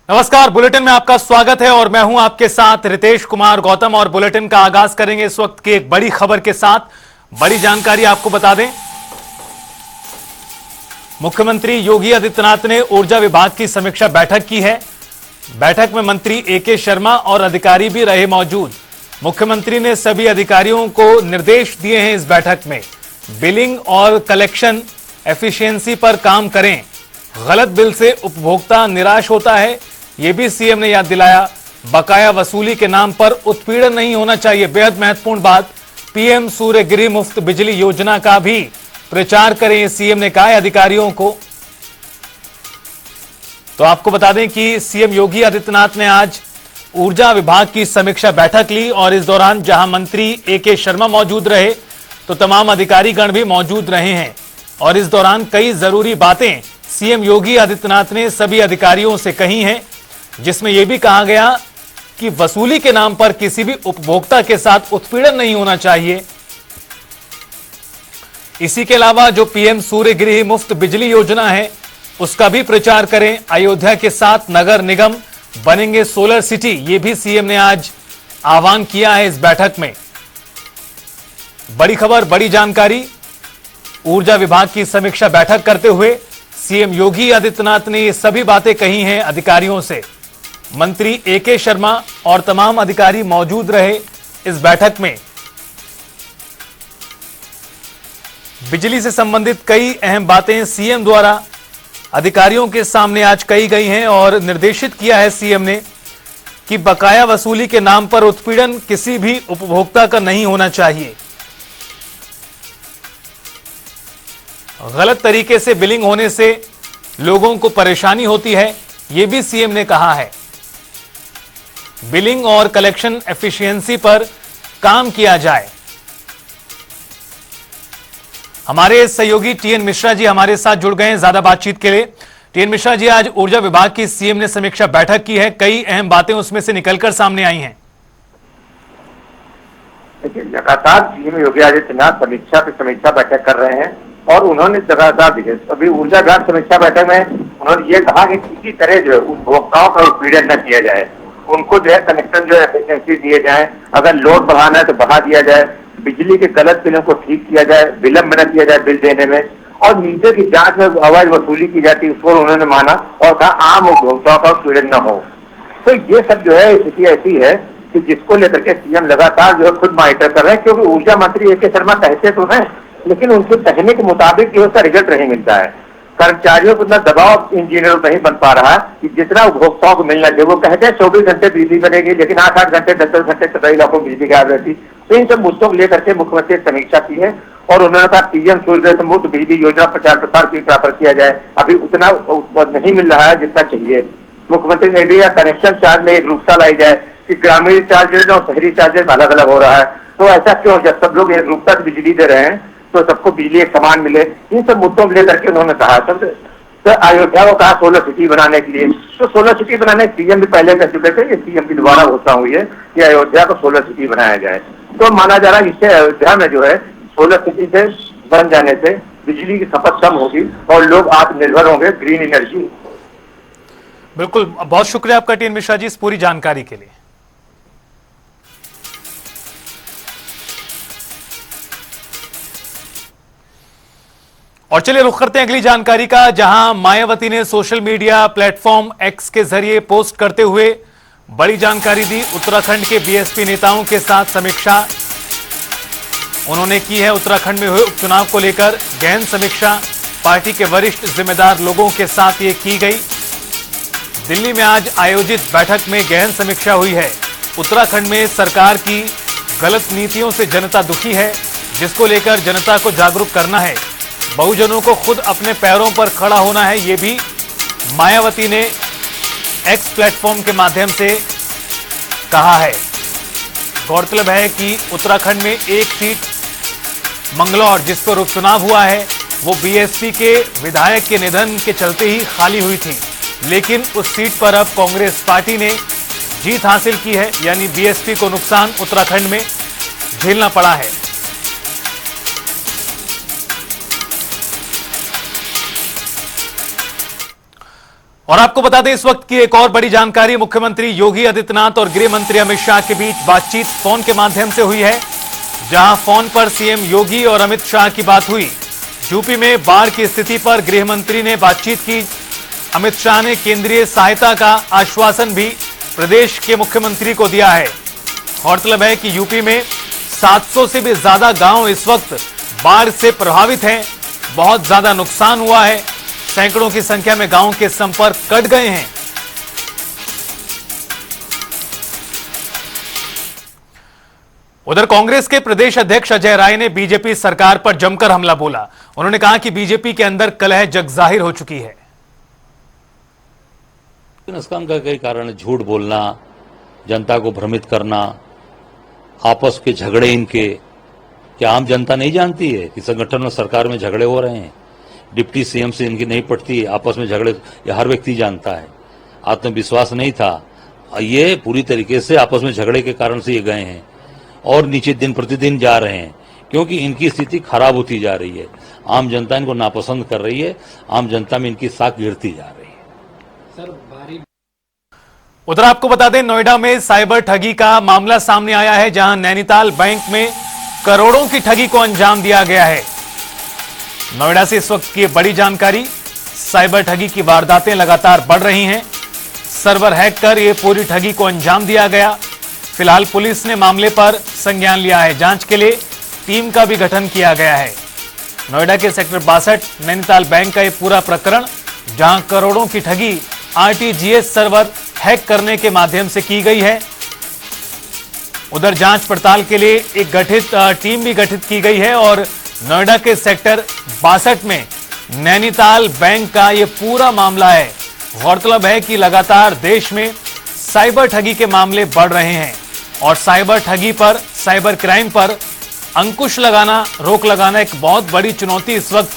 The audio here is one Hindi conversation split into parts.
नमस्कार, बुलेटिन में आपका स्वागत है और मैं हूं आपके साथ रितेश कुमार गौतम। और बुलेटिन का आगाज करेंगे इस वक्त की एक बड़ी खबर के साथ। बड़ी जानकारी आपको बता दें, मुख्यमंत्री योगी आदित्यनाथ ने ऊर्जा विभाग की समीक्षा बैठक की है। बैठक में मंत्री एके शर्मा और अधिकारी भी रहे मौजूद। मुख्यमंत्री ने सभी अधिकारियों को निर्देश दिए हैं इस बैठक में बिलिंग और कलेक्शन एफिशिएंसी पर काम करें। गलत बिल से उपभोक्ता निराश होता है, यह भी सीएम ने याद दिलाया। बकाया वसूली के नाम पर उत्पीड़न नहीं होना चाहिए, बेहद महत्वपूर्ण बात। पीएम सूर्य गृह मुफ्त बिजली योजना का भी प्रचार करें, सीएम ने कहा है अधिकारियों को। तो आपको बता दें कि सीएम योगी आदित्यनाथ ने आज ऊर्जा विभाग की समीक्षा बैठक ली और इस दौरान जहां मंत्री एके शर्मा मौजूद रहे तो तमाम अधिकारी गण भी मौजूद रहे हैं। और इस दौरान कई जरूरी बातें सीएम योगी आदित्यनाथ ने सभी अधिकारियों से कही हैं, जिसमें यह भी कहा गया कि वसूली के नाम पर किसी भी उपभोक्ता के साथ उत्पीड़न नहीं होना चाहिए। इसी के अलावा जो पीएम सूर्य गृह मुफ्त बिजली योजना है उसका भी प्रचार करें। अयोध्या के साथ नगर निगम बनेंगे सोलर सिटी, यह भी सीएम ने आज आह्वान किया है इस बैठक में। बड़ी खबर, बड़ी जानकारी। ऊर्जा विभाग की समीक्षा बैठक करते हुए सीएम योगी आदित्यनाथ ने ये सभी बातें कही हैं अधिकारियों से। मंत्री एके शर्मा और तमाम अधिकारी मौजूद रहे इस बैठक में। बिजली से संबंधित कई अहम बातें सीएम द्वारा अधिकारियों के सामने आज कही गई हैं और निर्देशित किया है सीएम ने कि बकाया वसूली के नाम पर उत्पीड़न किसी भी उपभोक्ता का नहीं होना चाहिए। गलत तरीके से बिलिंग होने से लोगों को परेशानी होती है, यह भी सीएम ने कहा है। बिलिंग और कलेक्शन एफिशिएंसी पर काम किया जाए। हमारे सहयोगी टीएन मिश्रा जी हमारे साथ जुड़ गए हैं ज्यादा बातचीत के लिए। टीएन मिश्रा जी, आज ऊर्जा विभाग की सीएम ने समीक्षा बैठक की है, कई अहम बातें उसमें से निकलकर सामने आई हैं। देखिए, लगातार सीएम योगी आदित्यनाथ समीक्षा पे समीक्षा बैठक कर रहे हैं और उन्होंने लगातार देखिए अभी ऊर्जा विभाग समीक्षा बैठक में उन्होंने ये कहा कि किसी तरह जो है उपभोक्ताओं का उत्पीड़न न किया जाए, उनको जो है कनेक्शन जो है एफिशिएंसी दिए जाए, अगर लोड बढ़ाना है तो बढ़ा दिया जाए, बिजली के गलत बिलों को ठीक किया जाए, विलंब न किया जाए बिल देने में, और मीटर की जांच में अवैध वसूली की जाती है उसको उन्होंने माना और कहा आम उपभोक्ताओं का उत्पीड़न न हो। तो ये सब जो है स्थिति ऐसी है कि जिसको लेकर के सीएम लगातार जो है खुद मॉनिटर कर रहे हैं, क्योंकि ऊर्जा मंत्री एके शर्मा कहते तो हैं लेकिन उनके कहने के मुताबिक जो उसका रिजल्ट नहीं मिलता है। कर्मचारियों को इतना दबाव इंजीनियर नहीं बन पा रहा है कि जितना उपभोक्ताओं को मिलना चाहिए। वो कहते हैं 24 घंटे बिजली बनेगी लेकिन 8-8 घंटे 10-10 घंटे कई इलाकों में बिजली गायब रहती। तो इन सब मुद्दों को लेकर के मुख्यमंत्री समीक्षा की है और उन्होंने कहा पीएम सूर्य मुफ्त बिजली योजना प्रचार प्रसार की प्राप्त किया जाए। अभी उतना नहीं मिल रहा है जितना चाहिए। मुख्यमंत्री ने भी कनेक्शन चार्ज में एक रूपता लाई जाए कि ग्रामीण चार्जेज और शहरी चार्जेज अलग अलग हो रहा है, तो ऐसा क्यों, जब सब लोग एक रूपता से बिजली दे रहे हैं तो सबको बिजली एक समान मिले। इन सब मुद्दों को लेकर के उन्होंने कहा तो अयोध्या को कहा सोलर सिटी बनाने के लिए। तो सोलर सिटी बनाने सीएम भी पहले कह चुके थे, ये सीएम की दोबारा घोषणा हुई है कि अयोध्या को सोलर सिटी बनाया जाए। तो माना जा रहा है इससे अयोध्या में जो है सोलर सिटी से बन जाने से बिजली की खपत कम होगी और लोग आत्मनिर्भर होंगे ग्रीन एनर्जी। बिल्कुल, बहुत शुक्रिया आपका टीएन मिश्रा जी इस पूरी जानकारी के लिए। और चलिए रुख करते हैं अगली जानकारी का, जहां मायावती ने सोशल मीडिया प्लेटफॉर्म एक्स के जरिए पोस्ट करते हुए बड़ी जानकारी दी। उत्तराखंड के बीएसपी नेताओं के साथ समीक्षा उन्होंने की है। उत्तराखंड में हुए उपचुनाव को लेकर गहन समीक्षा पार्टी के वरिष्ठ जिम्मेदार लोगों के साथ ये की गई। दिल्ली में आज आयोजित बैठक में गहन समीक्षा हुई है। उत्तराखंड में सरकार की गलत नीतियों से जनता दुखी है, जिसको लेकर जनता को जागरूक करना है। बहुजनों को खुद अपने पैरों पर खड़ा होना है, यह भी मायावती ने एक्स प्लेटफॉर्म के माध्यम से कहा है। गौरतलब है कि उत्तराखंड में एक सीट मंगलौर जिस पर उपचुनाव हुआ है वो बीएसपी के विधायक के निधन के चलते ही खाली हुई थी, लेकिन उस सीट पर अब कांग्रेस पार्टी ने जीत हासिल की है, यानी बीएसपी को नुकसान उत्तराखंड में झेलना पड़ा है। और आपको बता दें इस वक्त की एक और बड़ी जानकारी, मुख्यमंत्री योगी आदित्यनाथ और गृह मंत्री अमित शाह के बीच बातचीत फोन के माध्यम से हुई है, जहां फोन पर सीएम योगी और अमित शाह की बात हुई। यूपी में बाढ़ की स्थिति पर गृह मंत्री ने बातचीत की। अमित शाह ने केंद्रीय सहायता का आश्वासन भी प्रदेश के मुख्यमंत्री को दिया है। गौरतलब है कि यूपी में 700 से भी ज्यादा गांव इस वक्त बाढ़ से प्रभावित हैं। बहुत ज्यादा नुकसान हुआ है, सैकड़ों की संख्या में गांवों के संपर्क कट गए हैं। उधर कांग्रेस के प्रदेश अध्यक्ष अजय राय ने बीजेपी सरकार पर जमकर हमला बोला। उन्होंने कहा कि बीजेपी के अंदर कलह जग जाहिर हो चुकी है। इसका कई कारण झूठ बोलना, जनता को भ्रमित करना, आपस के झगड़े इनके, क्या आम जनता नहीं जानती है कि संगठन और सरकार में झगड़े हो रहे हैं? डिप्टी सीएम से इनकी नहीं पड़ती, आपस में झगड़े ये हर व्यक्ति जानता है। आत्मविश्वास नहीं था, ये पूरी तरीके से आपस में झगड़े के कारण से ये गए हैं और नीचे दिन प्रतिदिन जा रहे हैं, क्योंकि इनकी स्थिति खराब होती जा रही है। आम जनता इनको नापसंद कर रही है, आम जनता में इनकी साख गिरती जा रही है। उधर आपको बता दें नोएडा में साइबर ठगी का मामला सामने आया है, जहां नैनीताल बैंक में करोड़ों की ठगी को अंजाम दिया गया है। नोएडा से इस वक्त की बड़ी जानकारी, साइबर ठगी की वारदातें लगातार बढ़ रही हैं। सर्वर हैक कर यह पूरी ठगी को अंजाम दिया गया। फिलहाल पुलिस ने मामले पर संज्ञान लिया है। जांच के लिए टीम का भी गठन किया गया है। नोएडा के सेक्टर 62 नैनीताल बैंक का यह पूरा प्रकरण, जहां करोड़ों की ठगी आरटीजीएस सर्वर हैक करने के माध्यम से की गई है। उधर जांच पड़ताल के लिए एक टीम भी गठित की गई है और नोएडा के सेक्टर 62 में नैनीताल बैंक का यह पूरा मामला है। गौरतलब है कि लगातार देश में साइबर ठगी के मामले बढ़ रहे हैं और साइबर ठगी पर, साइबर क्राइम पर अंकुश लगाना, रोक लगाना एक बहुत बड़ी चुनौती इस वक्त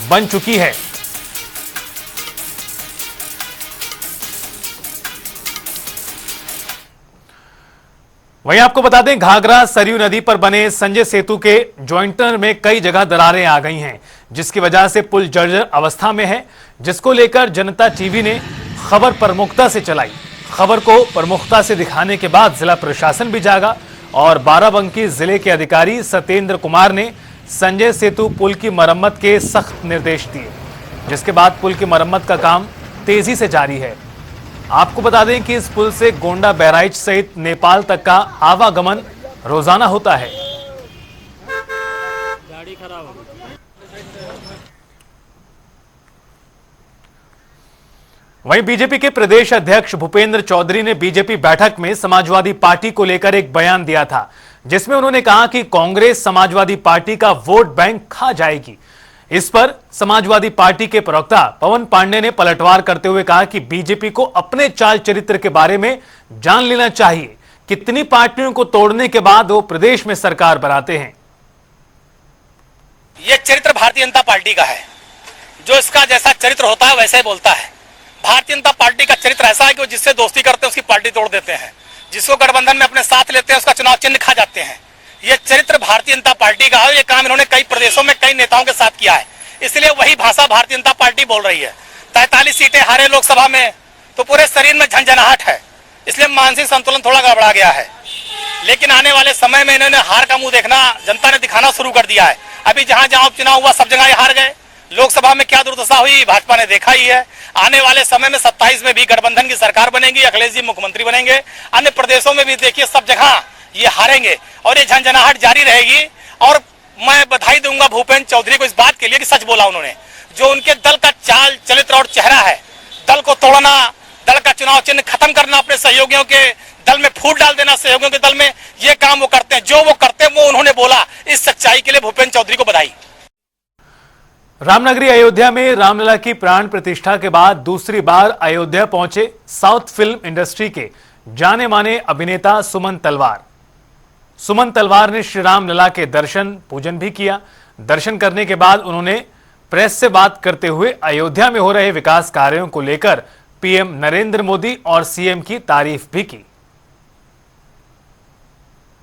बन चुकी है। वहीं आपको बता दें घाघरा सरयू नदी पर बने संजय सेतु के ज्वाइंटर में कई जगह दरारें आ गई हैं, जिसकी वजह से पुल जर्जर अवस्था में है, जिसको लेकर जनता टीवी ने खबर प्रमुखता से चलाई। खबर को प्रमुखता से दिखाने के बाद जिला प्रशासन भी जागा और बाराबंकी जिले के अधिकारी सत्येंद्र कुमार ने संजय सेतु पुल की मरम्मत के सख्त निर्देश दिए, जिसके बाद पुल की मरम्मत का काम तेजी से जारी है। आपको बता दें कि इस पुल से गोंडा बहराइच सहित नेपाल तक का आवागमन रोजाना होता है। गाड़ी खराब हो गई। वहीं बीजेपी के प्रदेश अध्यक्ष भूपेंद्र चौधरी ने बीजेपी बैठक में समाजवादी पार्टी को लेकर एक बयान दिया था, जिसमें उन्होंने कहा कि कांग्रेस समाजवादी पार्टी का वोट बैंक खा जाएगी। इस पर समाजवादी पार्टी के प्रवक्ता पवन पांडे ने पलटवार करते हुए कहा कि बीजेपी को अपने चाल चरित्र के बारे में जान लेना चाहिए। कितनी पार्टियों को तोड़ने के बाद वो प्रदेश में सरकार बनाते हैं। ये चरित्र भारतीय जनता पार्टी का है, जो इसका जैसा चरित्र होता है वैसे ही बोलता है। भारतीय जनता पार्टी का चरित्र ऐसा है कि वो जिससे दोस्ती करते हैं उसकी पार्टी तोड़ देते हैं, जिसको गठबंधन में अपने साथ लेते हैं उसका चुनाव चिन्ह खा जाते हैं। ये चरित्र भारतीय जनता पार्टी का है। ये काम इन्होंने कई प्रदेशों में कई नेताओं के साथ किया है, इसलिए वही भाषा भारतीय जनता पार्टी बोल रही है। 43 सीटें हारे लोकसभा में तो पूरे शरीर में झंझनाहट है, इसलिए मानसिक संतुलन थोड़ा गड़बड़ा गया है। लेकिन आने वाले समय में इन्होंने हार का मुंह देखना, जनता ने दिखाना शुरू कर दिया है। अभी जहां जहां उपचुनाव हुआ सब जगह ये हार गए। लोकसभा में क्या दुर्दशा हुई भाजपा ने देखा ही है। आने वाले समय में 27 में भी गठबंधन की सरकार बनेगी, अखिलेश जी मुख्यमंत्री बनेंगे। अन्य प्रदेशों में भी देखिए सब जगह ये हारेंगे और ये झंझनाहट जारी रहेगी। और मैं बधाई दूंगा भूपेंद्र चौधरी को इस बात के लिए कि सच बोला उन्होंने। जो उनके दल का चाल चरित्र और चेहरा है, दल को तोड़ना, दल का चुनाव चिन्ह खत्म करना, अपने सहयोगियों के दल में फूट डाल देना, सहयोगियों के दल में, ये काम वो करते हैं। जो वो करते हैं वो उन्होंने बोला। इस सच्चाई के लिए भूपेंद्र चौधरी को बधाई। रामनगरी अयोध्या में रामलला की प्राण प्रतिष्ठा के बाद दूसरी बार अयोध्या पहुंचे साउथ फिल्म इंडस्ट्री के जाने माने अभिनेता सुमन तलवार। सुमन तलवार ने श्री राम लला के दर्शन पूजन भी किया। दर्शन करने के बाद उन्होंने प्रेस से बात करते हुए अयोध्या में हो रहे विकास कार्यों को लेकर पीएम नरेंद्र मोदी और सीएम की तारीफ भी की।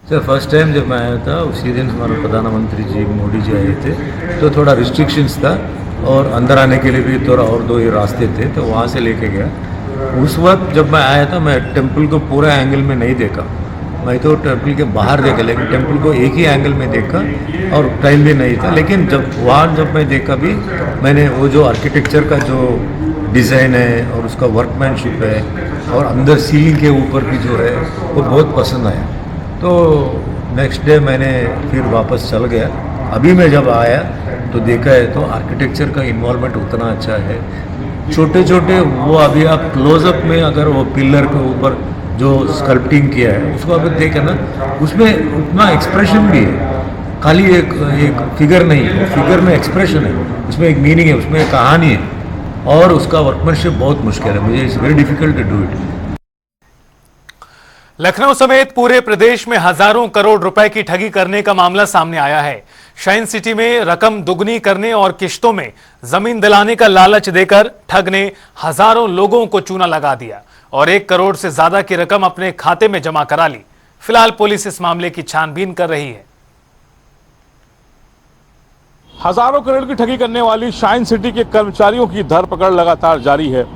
सर फर्स्ट टाइम जब मैं आया था उसी दिन हमारे प्रधानमंत्री जी मोदी जी आए थे, तो थोड़ा रिस्ट्रिक्शंस था, और अंदर आने के लिए भी थोड़ा और 2 ही रास्ते थे, तो वहाँ से लेके गया। उस वक्त जब मैं आया था, मैं टेम्पल को पूरा एंगल में नहीं देखा, मैं तो टेम्पल के बाहर देखा, लेकिन टेम्पल को एक ही एंगल में देखा और टाइम भी नहीं था। लेकिन जब मैं देखा भी, मैंने वो जो आर्किटेक्चर का जो डिज़ाइन है और उसका वर्कमैनशिप है और अंदर सीलिंग के ऊपर भी जो है वो बहुत पसंद आया। तो नेक्स्ट डे मैंने फिर वापस चल गया। अभी मैं जब आया तो देखा है तो आर्किटेक्चर का इन्वॉल्वमेंट उतना अच्छा है। छोटे छोटे वो अभी आप क्लोजअप में अगर वो पिलर के ऊपर जो स्कल्पटिंग किया है उसको अगर देखें ना, उसमें उतना एक्सप्रेशन भी है, खाली एक फिगर नहीं है, फिगर में एक्सप्रेशन है, उसमें एक मीनिंग है, उसमें एक कहानी है और उसका वर्कमैनशिप बहुत मुश्किल है। मुझे it's very difficult to do it. Lucknow समेत पूरे प्रदेश में हजारों करोड़ रुपए की ठगी करने का मामला सामने आया है। शाइन सिटी में रकम दुगनी करने और किश्तों में जमीन दिलाने का लालच देकर ठग ने हजारों लोगों को चूना लगा दिया और 1 करोड़ से ज्यादा की रकम अपने खाते में जमा करा ली। फिलहाल पुलिस इस मामले की छानबीन कर रही है। हजारों करोड़ की ठगी करने वाली शाइन सिटी के कर्मचारियों की धरपकड़ लगातार जारी है।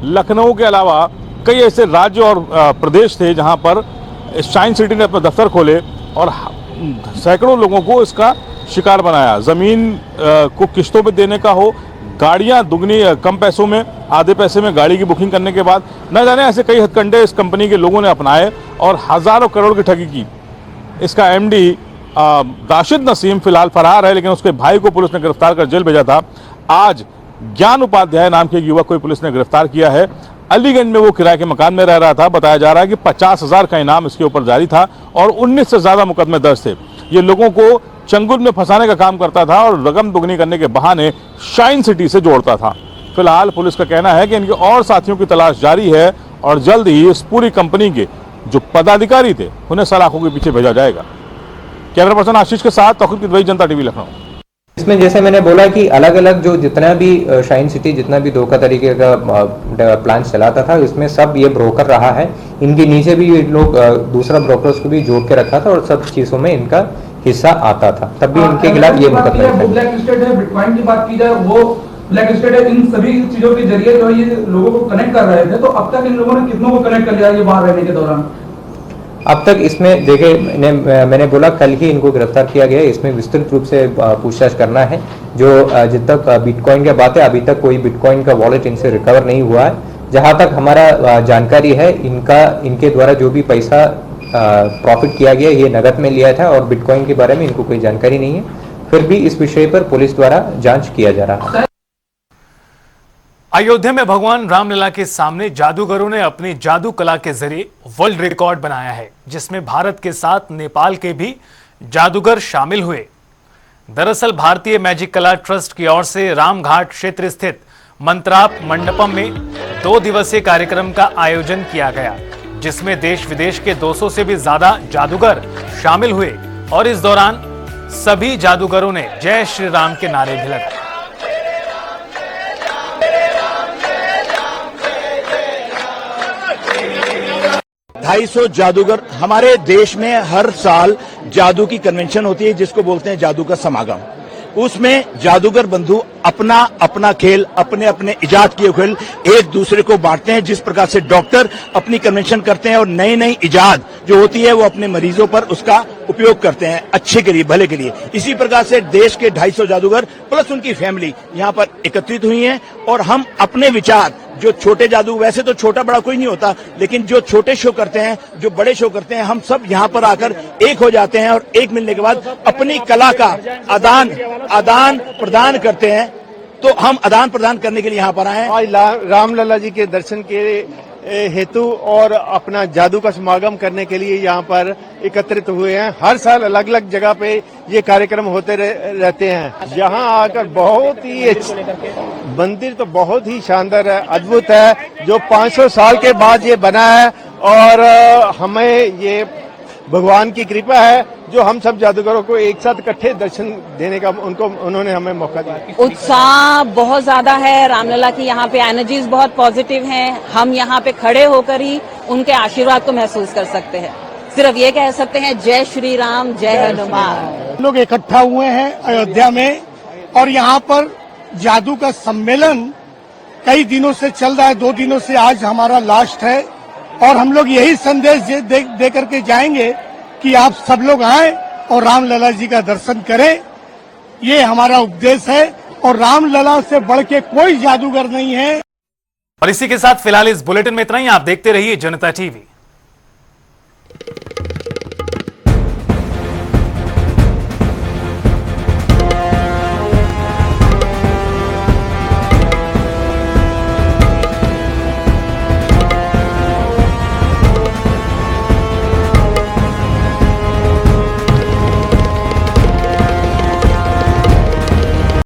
लखनऊ के अलावा कई ऐसे राज्य और प्रदेश थे जहां पर शाइन सिटी ने अपने दफ्तर खोले और सैकड़ों लोगों को इसका शिकार बनाया। जमीन को किश्तों पे देने का हो, गाड़ियां दुगनी कम पैसों में, आधे पैसे में गाड़ी की बुकिंग करने के बाद न जाने ऐसे कई हथकंडे इस कंपनी के लोगों ने अपनाए और हजारों करोड़ की ठगी की। इसका एमडी राशिद नसीम फिलहाल फरार है, लेकिन उसके भाई को पुलिस ने गिरफ्तार कर जेल भेजा था। आज ज्ञान उपाध्याय नाम के युवक को पुलिस ने गिरफ्तार किया है। अलीगंज में वो किराए के मकान में रह रहा था। बताया जा रहा है कि 50,000 का इनाम इसके ऊपर जारी था और 19 से ज्यादा मुकदमे दर्ज थे। ये लोगों को चंगुल में फंसाने का काम करता था और रकम दुगनी करने के बहाने शाइन सिटी से जोड़ता था। फिलहाल पुलिस का कहना है कि इनके और साथियों की तलाश जारी है और जल्द ही इस पूरी कंपनी के जो पदाधिकारी थे उन्हें सलाखों के पीछे भेजा जाएगा। कैमरा पर्सन आशीष के साथ तौकीर किदवई, जनता टीवी, लखनऊ। इसमें जैसे मैंने बोला कि अलग अलग जो जितना भी शाइन सिटी जितना भी धोखा तरीके का प्लान चलाता था, इसमें सब ये ब्रोकर रहा है। इनके नीचे भी ये लोग दूसरा ब्रोकर्स को भी जोड़ के रखा था और सब चीजों में इनका हिस्सा आता था, तब भी इनके खिलाफ ये मुकदमा। ब्लैक लिस्टेड है, बिटकॉइन की बात की जाए वो ब्लैक लिस्टेड है। इन सभी चीजों के जरिए जो ये लोगों को कनेक्ट कर रहे थे, तो अब तक इन लोगों ने कितनों को कनेक्ट कर लिया ये बाहर रहने के दौरान? अब तक इसमें देखे मैंने बोला कल ही इनको गिरफ्तार किया गया। इसमें विस्तृत रूप से पूछताछ करना है। जो जब तक बिटकॉइन की बात है, अभी तक कोई बिटकॉइन का वॉलेट इनसे रिकवर नहीं हुआ है। जहां तक हमारा जानकारी है, इनके द्वारा जो भी पैसा प्रॉफिट किया गया ये नगद में लिया था और बिटकॉइन के बारे में इनको कोई जानकारी नहीं है। फिर भी इस विषय पर पुलिस द्वारा जांच किया जा रहा है। अयोध्या में भगवान रामलला के सामने जादूगरों ने अपनी जादू कला के जरिए वर्ल्ड रिकॉर्ड बनाया है, जिसमें भारत के साथ नेपाल के भी जादूगर शामिल हुए। दरअसल भारतीय मैजिक कला ट्रस्ट की ओर से रामघाट क्षेत्र स्थित मंत्राप मंडपम में 2 दिवसीय कार्यक्रम का आयोजन किया गया, जिसमें देश विदेश के 200 से भी ज्यादा जादूगर शामिल हुए और इस दौरान सभी जादूगरों ने जय श्री राम के नारे भी लगाए। 250 जादूगर हमारे देश में हर साल जादू की कन्वेंशन होती है, जिसको बोलते हैं जादू का समागम। उसमें जादूगर बंधु अपना अपना खेल, अपने अपने इजाद किए खेल एक दूसरे को बांटते हैं। जिस प्रकार से डॉक्टर अपनी कन्वेंशन करते हैं और नई नई इजाद जो होती है वो अपने मरीजों पर उसका उपयोग करते हैं अच्छे के लिए, भले के लिए। इसी प्रकार से देश के 250 जादूगर प्लस उनकी फैमिली यहाँ पर एकत्रित हुई हैं और हम अपने विचार जो छोटे जादू, वैसे तो छोटा बड़ा कोई नहीं होता, लेकिन जो छोटे शो करते हैं, जो बड़े शो करते हैं, हम सब यहाँ पर आकर एक हो जाते हैं और एक मिलने के बाद अपनी कला का आदान प्रदान करते हैं। तो हम आदान प्रदान करने के लिए यहाँ पर आए हैं। आज रामलला जी के दर्शन के हेतु और अपना जादू का समागम करने के लिए यहाँ पर एकत्रित हुए हैं। हर साल अलग अलग जगह पे ये कार्यक्रम होते रहते हैं। यहाँ आकर बहुत ही मंदिर तो बहुत ही शानदार है, अद्भुत है, जो 500 साल के बाद ये बना है और हमें ये भगवान की कृपा है जो हम सब जादूगरों को एक साथ इकट्ठे दर्शन देने का उन्होंने हमें मौका दिया। उत्साह बहुत ज्यादा है। रामलला की यहाँ पे एनर्जीज बहुत पॉजिटिव हैं। हम यहाँ पे खड़े होकर ही उनके आशीर्वाद को महसूस कर सकते हैं। सिर्फ ये कह सकते हैं जय श्री राम, जय हनुमान। लोग इकट्ठा हुए हैं अयोध्या में और यहाँ पर जादू का सम्मेलन कई दिनों से चल रहा है, 2 दिनों से आज हमारा लास्ट है और हम लोग यही संदेश दे करके जाएंगे कि आप सब लोग आए और रामलला जी का दर्शन करें। ये हमारा उपदेश है और रामलला से बढ़ के कोई जादूगर नहीं है। और इसी के साथ फिलहाल इस बुलेटिन में इतना ही। आप देखते रहिए जनता टीवी।